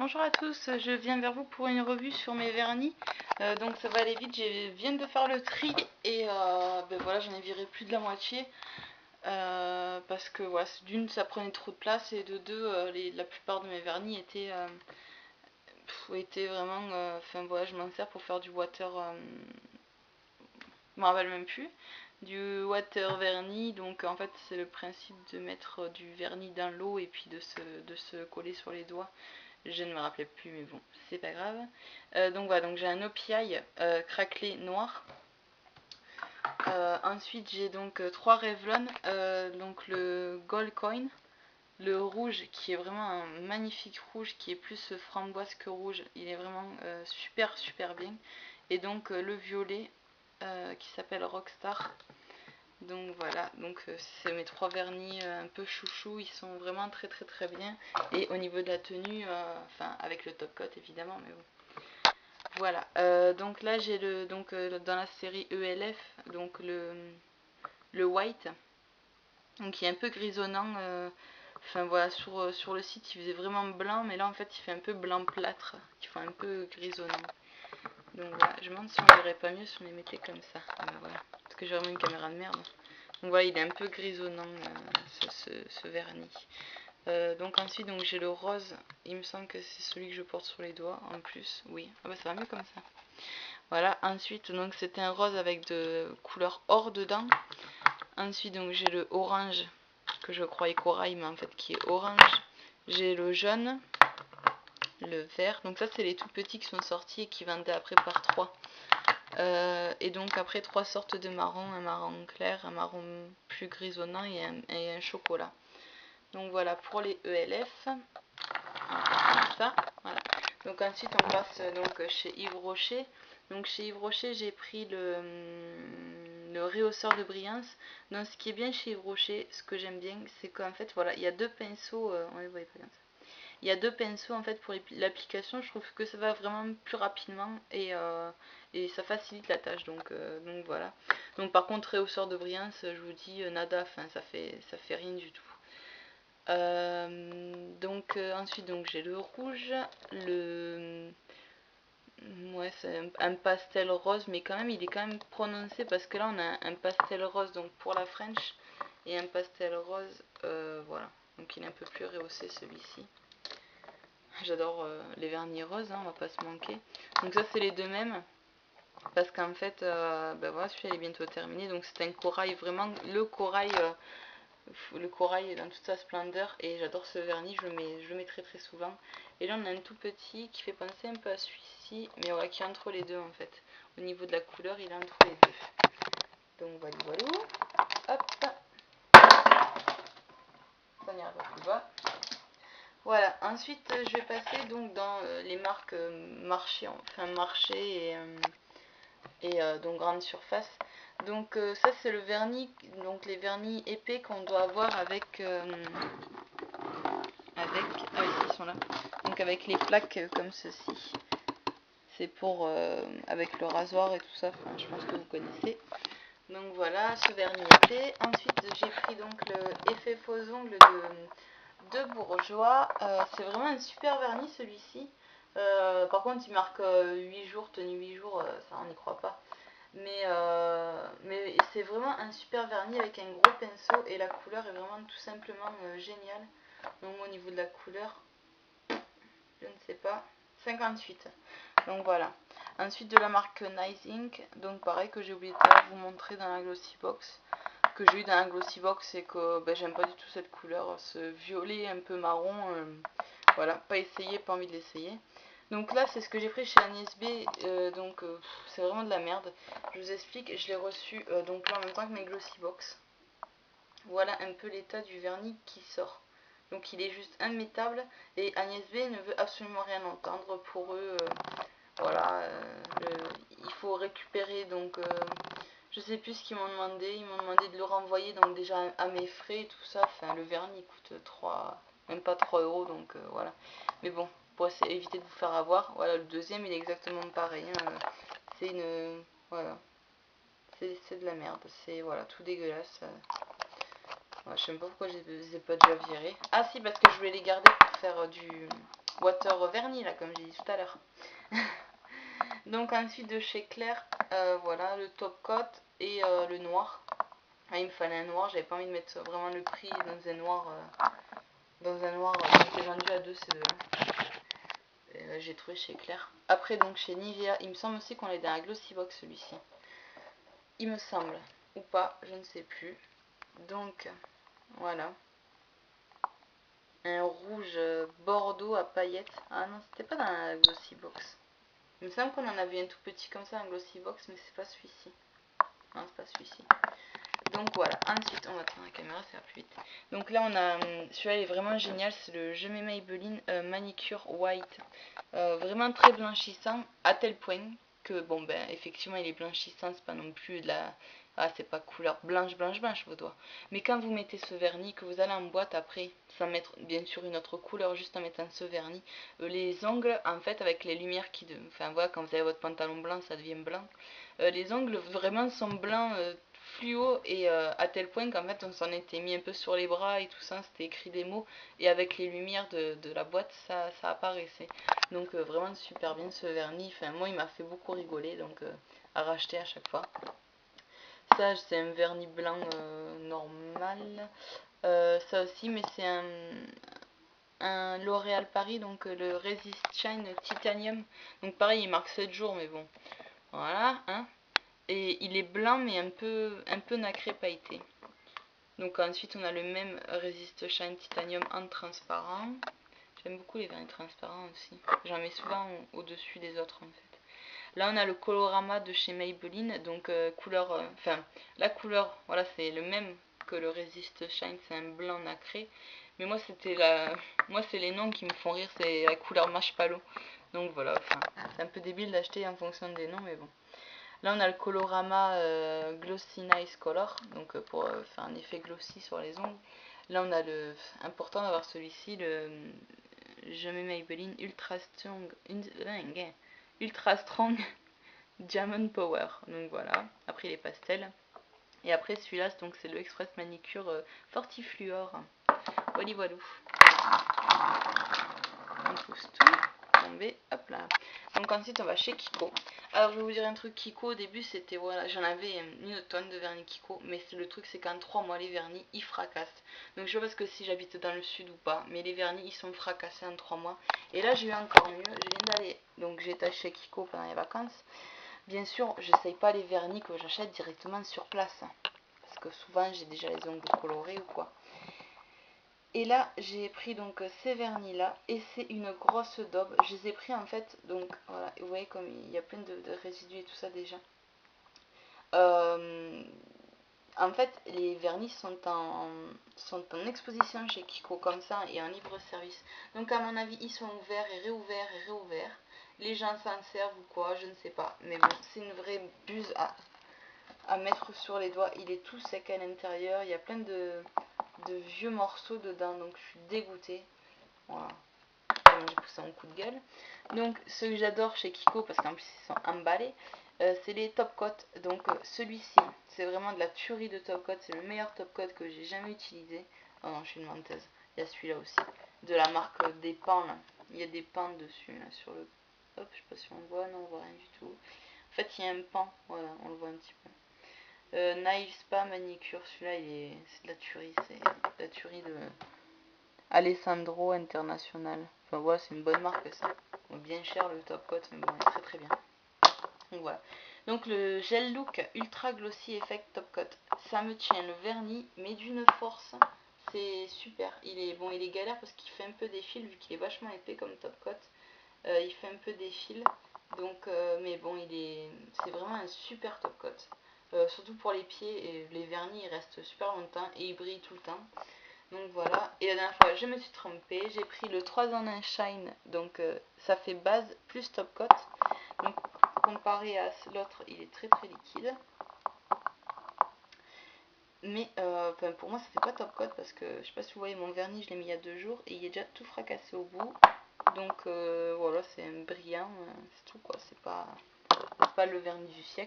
Bonjour à tous, je viens vers vous pour une revue sur mes vernis. Donc ça va aller vite, je viens de faire le tri et voilà, j'en ai viré plus de la moitié. Parce que voilà, d'une ça prenait trop de place et de deux la plupart de mes vernis étaient vraiment... Enfin voilà, je m'en sers pour faire du water... je me rappelle même plus. Du water vernis, donc en fait c'est le principe de mettre du vernis dans l'eau et puis de se coller sur les doigts. Je ne me rappelais plus, mais bon, c'est pas grave. Donc voilà, donc j'ai un OPI craquelé noir. Ensuite, j'ai donc trois Revlon. Donc le Gold Coin, le rouge qui est vraiment un magnifique rouge qui est plus framboise que rouge. Il est vraiment super bien. Et donc le violet qui s'appelle Rockstar. Donc voilà, donc c'est mes trois vernis un peu chouchou, ils sont vraiment très bien. Et au niveau de la tenue, enfin avec le top coat évidemment, mais bon. Voilà, donc là j'ai dans la série ELF, donc le white, donc il est un peu grisonnant. Enfin voilà, sur le site il faisait vraiment blanc, mais là en fait il fait un peu blanc plâtre, il fait un peu grisonnant. Donc voilà, je me demande si on verrait pas mieux si on les mettait comme ça. Voilà, parce que j'ai vraiment une caméra de merde. Donc voilà, il est un peu grisonnant ce vernis. Donc ensuite donc j'ai le rose, il me semble que c'est celui que je porte sur les doigts en plus, oui, ah bah ça va mieux comme ça. Voilà, ensuite donc c'était un rose avec de couleur or dedans. Ensuite donc j'ai le orange que je croyais corail mais en fait qui est orange. J'ai le jaune, le vert, donc ça c'est les tout petits qui sont sortis et qui vendaient après par 3. Et donc après 3 sortes de marron, un marron clair, un marron plus grisonnant et un chocolat. Donc voilà pour les ELF. Ça, voilà. Donc ensuite on passe donc chez Yves Rocher. Donc chez Yves Rocher j'ai pris le rehausseur de brillance. Donc ce qui est bien chez Yves Rocher, ce que j'aime bien, c'est qu'en fait voilà, il y a deux pinceaux, on les voit pas comme ça. Il y a deux pinceaux en fait pour l'application, je trouve que ça va vraiment plus rapidement et ça facilite la tâche, donc voilà. Donc par contre rehausseur de brillance, je vous dis nada, enfin ça fait rien du tout. Ensuite donc j'ai le rouge, ouais c'est un pastel rose, mais quand même il est quand même prononcé parce que là on a un pastel rose donc pour la French et un pastel rose, voilà, donc il est un peu plus rehaussé celui-ci. J'adore les vernis roses, hein, on va pas se manquer. Donc ça c'est les deux mêmes, parce qu'en fait, ben voilà, celui-là est bientôt terminé. Donc c'est un corail, vraiment le corail dans toute sa splendeur. Et j'adore ce vernis, je le mets très souvent. Et là on a un tout petit qui fait penser un peu à celui-ci, mais voilà, qui est entre les deux en fait. Au niveau de la couleur, il est entre les deux. Donc voilà. Hop, ça n'ira pas plus bas. Voilà, ensuite je vais passer donc dans les marques marché, enfin marché et donc grande surface. Donc ça c'est le vernis, donc les vernis épais qu'on doit avoir avec ils sont là. Donc avec les plaques comme ceci. C'est pour avec le rasoir et tout ça, enfin, je pense que vous connaissez. Donc voilà, ce vernis épais. Ensuite j'ai pris donc le effet faux ongles de Bourjois. C'est vraiment un super vernis celui-ci. Par contre il marque 8 jours, tenue 8 jours, ça on n'y croit pas. Mais c'est vraiment un super vernis avec un gros pinceau et la couleur est vraiment tout simplement géniale. Donc au niveau de la couleur, je ne sais pas, 58. Donc voilà. Ensuite de la marque Nice Ink, donc pareil que j'ai oublié de vous montrer dans la Glossy Box. Que j'ai eu dans la Glossy Box et que j'aime pas du tout cette couleur, ce violet un peu marron. Voilà, pas essayé, pas envie de l'essayer. Donc là c'est ce que j'ai pris chez Agnès B, c'est vraiment de la merde. Je vous explique, je l'ai reçu donc là en même temps que mes Glossy Box. Voilà un peu l'état du vernis qui sort. Donc il est juste immétable et Agnès B ne veut absolument rien entendre. Pour eux, voilà, il faut récupérer donc... je sais plus ce qu'ils m'ont demandé. Ils m'ont demandé de le renvoyer donc déjà à mes frais et tout ça. Enfin, le vernis coûte 3, même pas 3 euros, donc voilà. Mais bon, pour éviter de vous faire avoir, voilà, le deuxième il est exactement pareil. Hein. C'est une... Voilà. C'est de la merde. C'est voilà, tout dégueulasse. Ouais, je sais même pas pourquoi je les ai pas déjà virés. Ah si, parce que je voulais les garder pour faire water vernis là, comme j'ai dit tout à l'heure. Donc ensuite de chez Claire, voilà le top coat et le noir. Ah, il me fallait un noir, j'avais pas envie de mettre vraiment le prix dans un noir. Qui était vendu à 2 ces deux-là. J'ai trouvé chez Claire. Après donc chez Nivea, il me semble aussi qu'on est dans la Glossy Box celui-ci. Il me semble. Ou pas, je ne sais plus. Donc voilà. Un rouge bordeaux à paillettes. Ah non, c'était pas dans la Glossy Box. Il me semble qu'on en avait un tout petit comme ça, un Glossy Box, mais c'est pas celui-ci. Non, c'est pas celui-ci. Donc voilà, ensuite on va prendre la caméra, ça va plus vite. Donc là on a, celui-là il est vraiment génial, c'est le Je mets Maybelline Manicure White. Vraiment très blanchissant, à tel point que, bon ben effectivement il est blanchissant, c'est pas non plus de la... Ah, c'est pas couleur blanche vos doigts. Mais quand vous mettez ce vernis, que vous allez en boîte après, sans mettre bien sûr une autre couleur, juste en mettant ce vernis, les ongles en fait avec les lumières qui... Enfin voilà, quand vous avez votre pantalon blanc ça devient blanc. Les ongles vraiment sont blancs fluo et à tel point qu'en fait on s'en était mis un peu sur les bras et tout ça, c'était écrit des mots et avec les lumières de la boîte ça apparaissait. Donc vraiment super bien ce vernis, enfin moi il m'a fait beaucoup rigoler donc à racheter à chaque fois. Ça c'est un vernis blanc normal. Ça aussi mais c'est un L'Oréal Paris, donc le Resist Shine Titanium. Donc pareil il marque 7 jours mais bon voilà hein. Et il est blanc mais un peu nacré pailleté. Donc ensuite on a le même Resist Shine Titanium en transparent. J'aime beaucoup les vernis transparents aussi. J'en mets souvent au-dessus des autres en fait. Là on a le Colorama de chez Maybelline. Donc couleur, enfin la couleur, voilà c'est le même que le Resist Shine, c'est un blanc nacré. Mais moi moi c'est les noms qui me font rire, c'est la couleur Marshmallow. Donc voilà, enfin c'est un peu débile d'acheter en fonction des noms mais bon. Là on a le Colorama Glossy Nice Color, donc pour faire un effet glossy sur les ongles. Là on a le important d'avoir celui-ci, le Je mets Maybelline Ultra Strong Diamond Power. Donc voilà, après les pastels. Et après celui-là donc c'est le Express Manicure Fortifluor. Voilà voilà. On pousse tout. Tomber, hop là. Donc ensuite on va chez Kiko. Alors je vais vous dire un truc, Kiko au début c'était voilà, j'en avais une tonne de vernis Kiko, mais le truc c'est qu'en 3 mois les vernis ils fracassent. Donc je sais pas si j'habite dans le sud ou pas, mais les vernis ils sont fracassés en 3 mois. Et là j'ai eu encore mieux, je viens d'aller, donc j'ai été chez Kiko pendant les vacances. Bien sûr j'essaye pas les vernis que j'achète directement sur place, parce que souvent j'ai déjà les ongles colorés ou quoi. Et là j'ai pris donc ces vernis là et c'est une grosse daube. Je les ai pris en fait, donc voilà, vous voyez comme il y a plein de résidus et tout ça déjà. En fait les vernis sont en exposition chez Kiko comme ça et en libre service. Donc à mon avis ils sont ouverts et réouverts et réouverts. Les gens s'en servent ou quoi, je ne sais pas. Mais bon, c'est une vraie buse à mettre sur les doigts. Il est tout sec à l'intérieur, il y a plein de vieux morceaux dedans, donc je suis dégoûtée. Voilà, j'ai poussé un coup de gueule. Donc ce que j'adore chez Kiko, parce qu'en plus ils sont emballés, c'est les top coats. Donc celui-ci, c'est vraiment de la tuerie de top coat, c'est le meilleur top coat que j'ai jamais utilisé. Oh non, je suis une menteuse. Il y a celui-là aussi, de la marque des pans là. Il y a des pans dessus là, sur le... Hop, je sais pas si on voit, non on voit rien du tout. En fait il y a un pan, voilà, on le voit un petit peu. Nail Spa Manicure, celui-là c'est de la tuerie, c'est de la tuerie de Alessandro International. Enfin voilà, c'est une bonne marque ça. Bon, bien cher le top coat, mais bon, il est très très bien. Donc voilà. Donc le Gel Look Ultra Glossy Effect Top Coat, ça me tient le vernis, mais d'une force, c'est super. Il est galère parce qu'il fait un peu des fils, vu qu'il est vachement épais comme top coat. Il fait un peu des fils, donc mais bon, c'est vraiment un super top coat. Surtout pour les pieds, et les vernis ils restent super longtemps et ils brillent tout le temps. Donc voilà, et la dernière fois je me suis trompée, j'ai pris le 3 en 1 Shine, donc ça fait base plus top coat. Donc comparé à l'autre, il est très très liquide. Mais pour moi ça fait pas top coat parce que je sais pas si vous voyez mon vernis, je l'ai mis il y a 2 jours et il est déjà tout fracassé au bout. Donc voilà, c'est un brillant, c'est tout quoi, c'est pas le vernis du siècle.